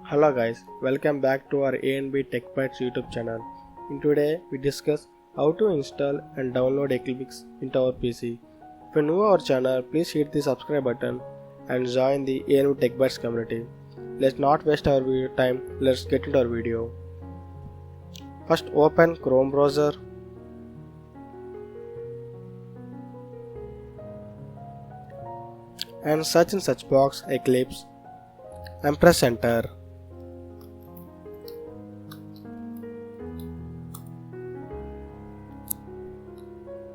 Hello guys, welcome back to our A and B Tech Bytes YouTube channel. In today we discuss how to install and download Eclipse into our PC. If you're new to our channel, please hit the subscribe button and join the A and B Tech Bytes community. Let's not waste our time, let's get into our video. First open Chrome browser. And search in search box Eclipse and press enter.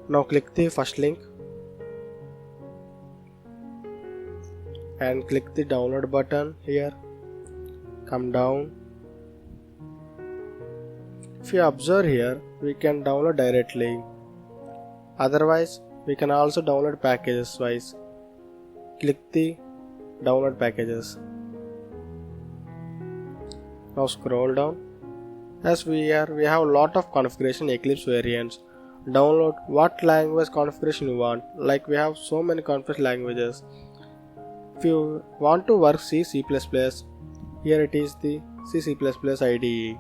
Now click the first link and click the download button here. Come down. If you observe here, we can download directly. Otherwise, we can also download packages wise. Click the download packages. Now scroll down. As we have a lot of configuration Eclipse variants. Download what language configuration you want. Like we have so many configuration languages. If you want to work C++, here it is the C++ IDE.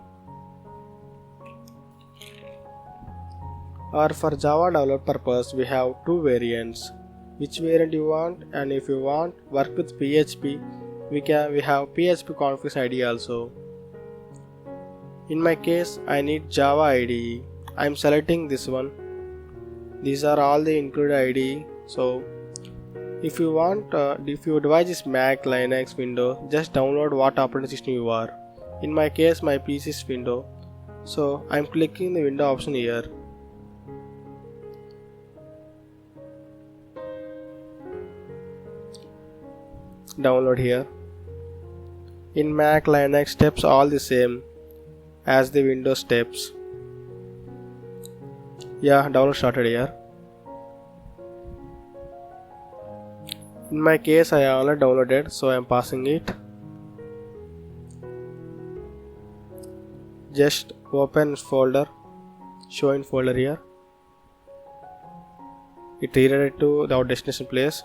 Or for Java development purpose, we have two variants. Which variant you want, and if you want work with PHP, we have PHP configuration IDE also. In my case, I need Java IDE. I am selecting this one. These are all the included IDE. So if you want, if your device is Mac, Linux, Windows, just download what operating system you are. In my case, my PC is Windows, so I am clicking the Windows option here. Download here. In Mac, Linux, steps all the same as the Windows steps. Yeah, download started here. In my case, I already downloaded, so I am passing it. Just open folder, show in folder here. It redirected to our destination place.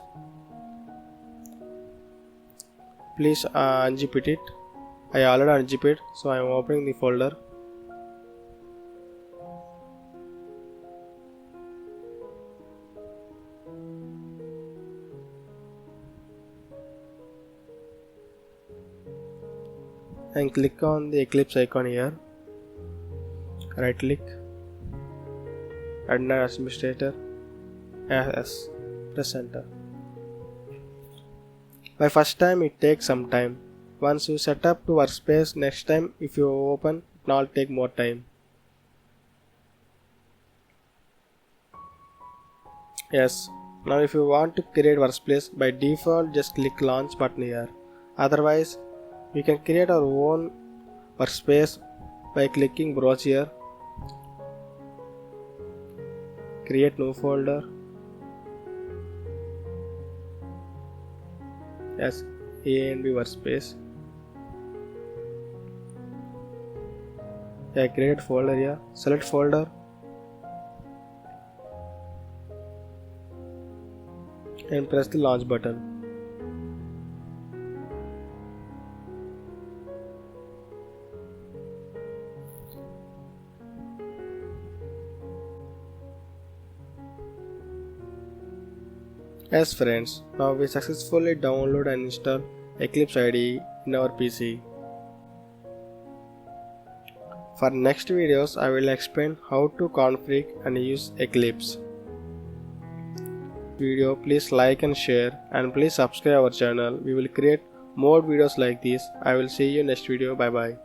Please unzip it. I already unzip it, so I am opening the folder. And click on the Eclipse icon here. Right click, Admin Administrator, yes, press enter. By first time it takes some time. Once you set up to workspace, next time if you open, it will take more time. Yes, now if you want to create workspace, by default just click launch button here. Otherwise, we can create our own workspace by clicking browse here. Create new folder. Yes, A and B workspace. Yeah, create folder here. Select folder and press the launch button. Yes friends, now we successfully download and install Eclipse IDE in our PC. For next videos, I will explain how to configure and use Eclipse. Video, please like and share, and please subscribe our channel. We will create more videos like this. I will see you next video. Bye bye.